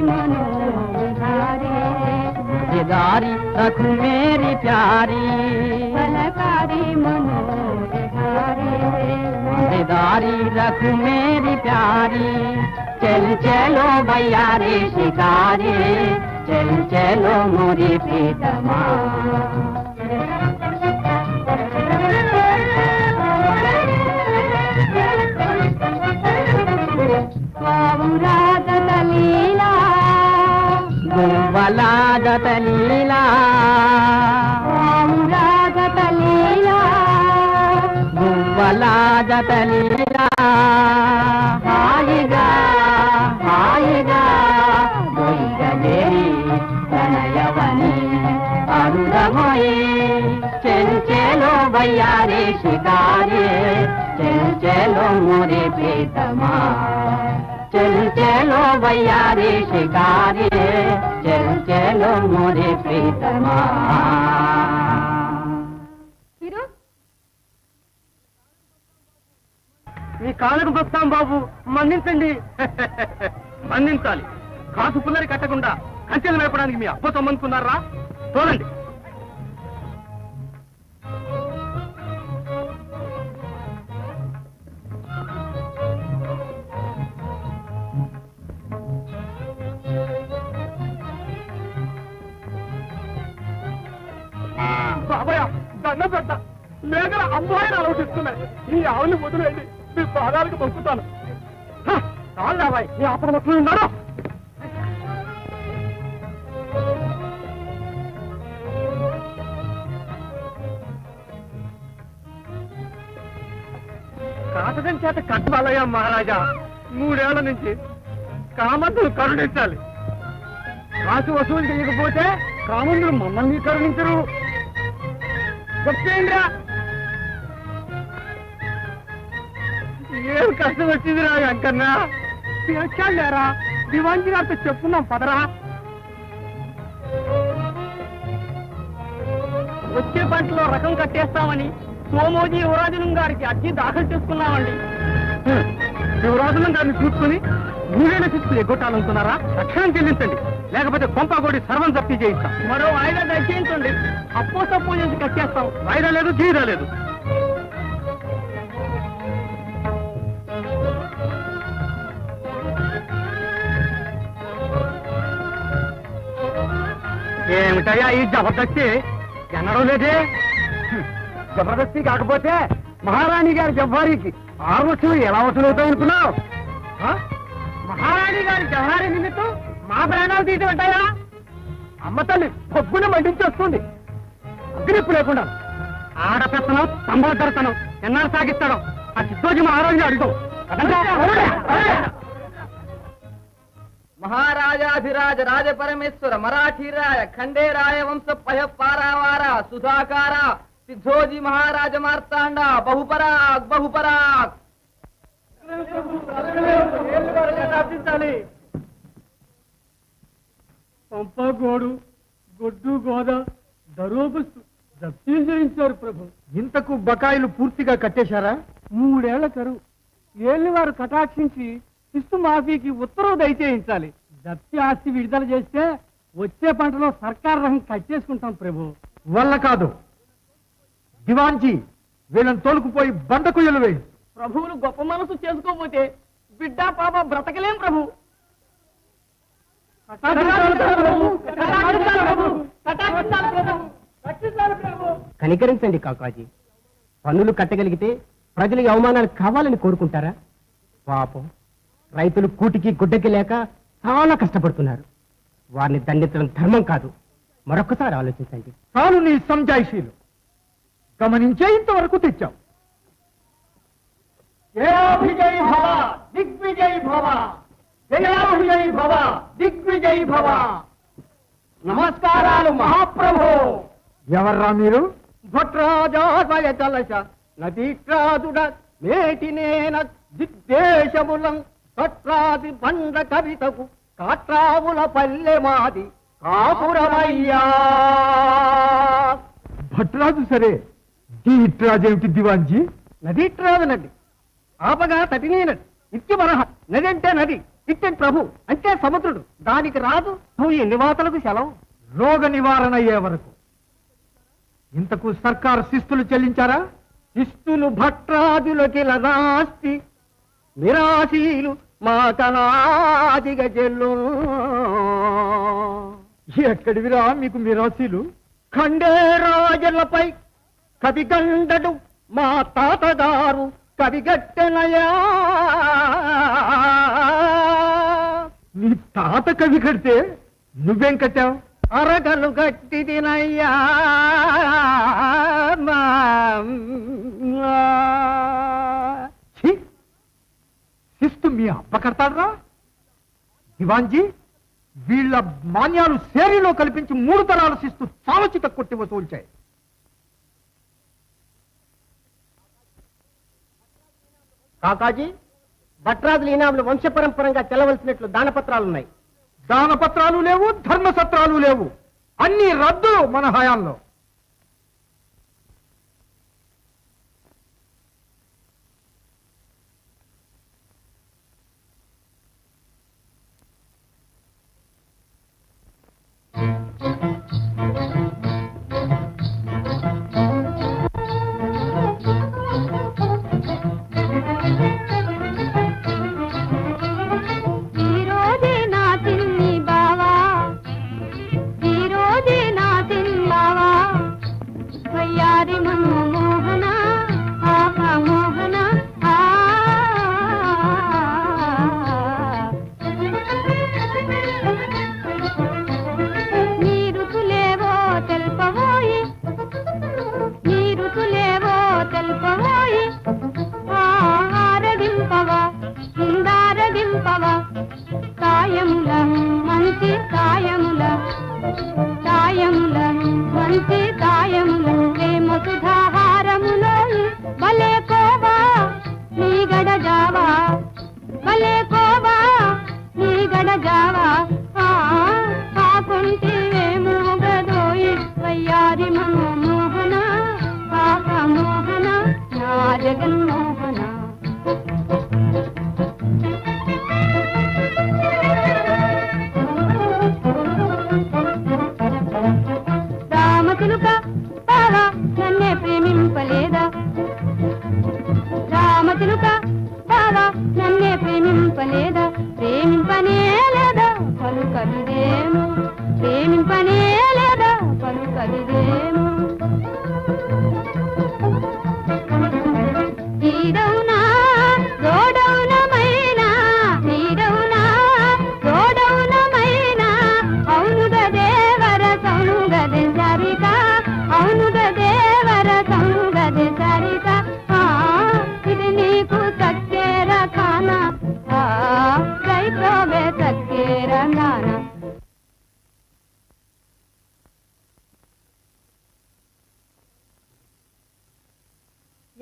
मनोविहारी मजेदारी रखूं मेरी प्यारी कलाकारी मनोविहारी मजेदारी रखूं मेरी प्यारी चल चलो भैया रे शिकारी चल चलो मोरी प्रीतमा लीला गुवलादत लीला रागत लीला गुवलादत लीला हायगा हायगा बोईगदेरी प्रणयवनी अरुणमयी चल चलो भैया रे शिकारी चल चलो मोरे प्रीतमा चल चलो भैया रे शिकारी चल चलो मोरे प्रीतमा మీ కాళ్ళకు వస్తాం బాబు మన్నించండి మన్నించాలి కాసు పుల్లరి కట్టకుండా కంచెలు మేపడానికి మీ అబ్బ సొమ్మనుకున్నారా చూడండి బాబాయ్ దండ పెట్ట మేకల అమ్మాయిని ఆలోచిస్తున్నాయి ఈ ఆవుని వదిలేండి మీ పాదాలకు మొక్కుతాను చాలు బాబాయ్ మీ అప్పుడు మొక్కులు ఉన్నారు కాటకం చేత కట్టాలయ్యా మహారాజా 3 ఏళ్ల నుంచి కామంతులు కరుణించాలి కాసు వసూలు చేయకపోతే కామంతులు మమ్మల్ని కరుణించరు చెప్తేంద్రా ఏం కష్టం వచ్చింది రా అంకన్నా లేరా దివాంజీ గారితో చెప్పున్నాం పదరా వచ్చే పంటలో రకం కట్టేస్తామని సోమోజీ యువరాజులం గారికి అర్జీ దాఖలు చేసుకున్నామండి యువరాజులం గారిని చూసుకుని 3 ఏళ్ల శిస్తు ఎగ్గొట్టాలనుకున్నారా తక్షణం చెల్లించండి లేకపోతే కొంపగోడి సర్వం జప్తి చేయిస్తాం మరో వాయిదా దయచేయించండి అప్పో తప్పో చేసి కట్టేస్తాం వాయిదా లేదు జీరా లేదు ఏమిటయ్యా ఈ జబర్దస్తి ఎన్నడూ లేదే జబర్దస్తి కాకపోతే మహారాణి గారి జవ్వారికి 6 వస్తువులు ఎలా వసూలవుతాయి అనుకున్నావు మహారాణి గారి జవ్వారి నిమిత్తం మా ప్రాణాలు తీసి ఉంటాయా అమ్మ తల్లి పొగ్గున మండించేస్తుంది అగ్నిప్పు లేకుండా ఆడపెత్తనం సంబోధరతనం ఎన్నాళ్ళు సాగిస్తాడు ఆ చిత్తోజీ మహారాజు అడుగు महाराजाधिराज राज परमेश्वर मराठी राय खंडे राय वंश पह पारावारा सुधाकारा सिद्धोजी महाराज मार्तांडा बहुपराग बहुपराग పంపగోడు గొడ్డు గోద దరోబస్తు జప్తీ చేయించారు ప్రభు ఇంతకు బకాయిలు పూర్తిగా కట్టేశారా 3 ఏళ్ల కరువు ఏళ్ళు వారు కటాక్షించి శిస్తు మాఫీకి ఉత్తర్వు దయచేయించాలి జప్తి ఆస్తి విడుదల చేస్తే వచ్చే పంటలో సర్కారు రకం కట్టేసుకుంటాం ప్రభు వల్ల కాదు దివాన్జీ వీళ్ళని తోలుకుపోయి బండ కుయ్యలు వేయి ప్రభువులు గొప్ప మనసు చేసుకోపోతే బిడ్డ పాప బ్రతకలేం ప్రభు కనికరించండి కాకాజీ పన్నులు కట్టగలిగితే ప్రజలకు అవమానాలు కావాలని కోరుకుంటారా పాపం రైతులు కూటికి గుడ్డకి లేక చాలా కష్టపడుతున్నారు వారిని దండించడం ధర్మం కాదు మరొకసారి ఆలోచించండి చాలు నీ సంజాయిషీలు గమనించే ఇంతవరకు తెచ్చావు జయాభిజయ్ భవ దిగ్విజయ్ భవ జయాభిజయ్ భవ దిగ్విజయ్ భవ నమస్కారాలు మహాప్రభు ఎవర్రా మీరు భట్రాజాయ చలశ నదీట్రాదుడ మేటినేన దిద్దేశములం కట్రాది బండ కవితకు కాట్రావుల పల్లె మాది కాపురమయ్యా భట్రాజు సరే దీట్రాజు ఏమిటి దివాన్జీ నదీట్రాజు నది ఆపగా తటినే నది ఇత్యమనః నది అంటే నది ఇట్టండి ప్రభు అంటే సముద్రుడు దానికి రాదు నువ్వు ఎన్ని వాతలకు సెలవు రోగ నివారణ అయ్యే వరకు. ఇంతకు సర్కారు శిస్తులు చెల్లించారా? శిస్తులు భట్రాదులకి లనాస్తి నిరాశీలు మాటనాదిగ చెల్లు. ఎక్కడివిరా మీకు మిరాశీలు? ఖండేరాజులపై కవిగండడు మా తాతగారు కవిగట్టెనయా. నీ తాత కవి కడితే నువ్వేం కట్టావు? అరగలు గట్టి తినయ్యా. శిస్తు మీ అప్ప కడతాడరా? దివాన్జీ వీళ్ళ మాన్యాలు సేరిలో కల్పించి 3 తరాల శిస్తు చావచిత కొట్టి వసూల్చాయి. కాకాజీ, భట్రాజుల ఈనాములు వంశపరంపరంగా చెల్లవలసినట్లు దానపత్రాలున్నాయి. దానపత్రాలు లేవు, ధర్మసత్రాలు లేవు, అన్ని రద్దు మన హయాంలో.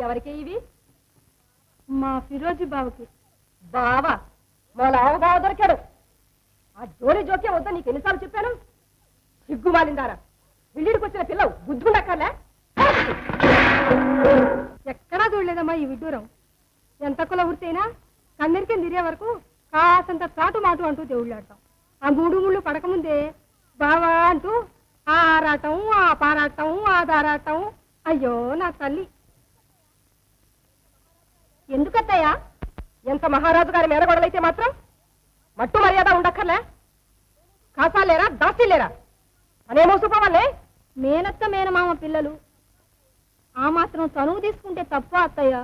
ఎవరికి ఇవి? మా ఫిరోజీ బావకి. బావా? మా లావ బావ దొరికాడు. ఆ జోలి జోకే వద్దా నీకు ఎన్నిసార్లు చెప్పాను? సిగ్గుమాలిందారా, విల్లిడికి వచ్చిన పిల్లవు బుద్ధుండక్కర్లే. ఎక్కడా చూడలేదమ్మా ఈ విడ్డూరం. ఎంత కుల వృత్తైనా కన్నెరికి తిరిగే వరకు కాసంత చాటు మాటు అంటూ దేవుళ్ళాడతాం. ఆ 3 ముళ్ళు పడకముందే బావా అంటూ ఆ ఆరాటం, ఆ పారాటం, ఆ దారాటం. అయ్యో నా తల్లి. ఎందుకత్తయ్యా? ఎంత మహారాజు గారి మేనగొడలైతే మాత్రం మట్టు మర్యాద ఉండక్కర్లే. కాసాలేరా, దాసీలేరా? అనేమో చూపవాలే. మేనత్త మేనమామ పిల్లలు ఆ మాత్రం తనువు తీసుకుంటే తప్ప అత్తయ్య?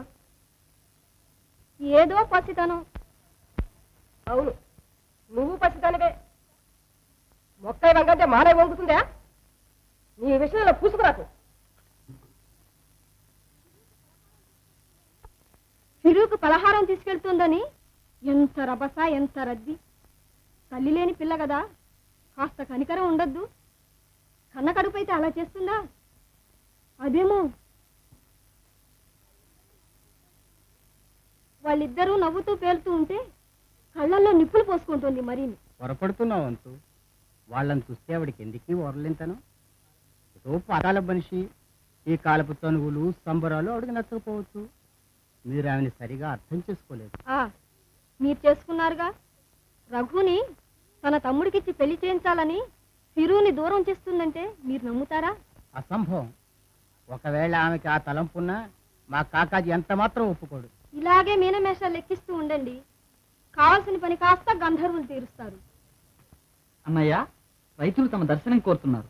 ఏదో పసితనం. అవును, నువ్వు పసితనివే. మొక్కై వంగంటే మానే వంగుతుందా? నీ విషయంలో పూసుకురాకు. ఫిరుకు పలహారం తీసుకెళ్తుందని ఎంత రభస, ఎంత రద్దీ. తల్లి లేని పిల్ల కదా, కాస్త కనికరం ఉండద్దు? కన్న కడుపైతే అలా చేస్తుందా? అదేమో వాళ్ళిద్దరూ నవ్వుతూ పేలుతూ ఉంటే కళ్ళల్లో నిప్పులు పోసుకుంటుంది. మరి పొరపడుతున్నావు అంతు. వాళ్ళని చూస్తే ఆవిడికి ఎందుకీ ఓరలింతను? ఏదో పాతాల మనిషి. ఈ కాలపు తనువులు సంబరాలు ఆవిడకి నచ్చకపోవచ్చు. మీరు ఆమెను సరిగా అర్థం చేసుకోలేదు. మీరు చేసుకున్నారుగా. రఘుని తన తమ్ముడికిచ్చి పెళ్లి చేయించాలని ఫిరూని దూరం చేస్తుందంటే మీరు నమ్ముతారా? అసంభవం. ఒకవేళ ఆమెకి ఆ తలంపున్నా మా కాకాజీ ఎంత మాత్రం ఒప్పుకోడు. ఇలాగే మీనమేషాలు లెక్కిస్తూ ఉండండి, కావాల్సిన పని కాస్త గంధర్వులు తీరుస్తారు. అన్నయ్య, రైతులు తమ దర్శనం కోరుతున్నారు.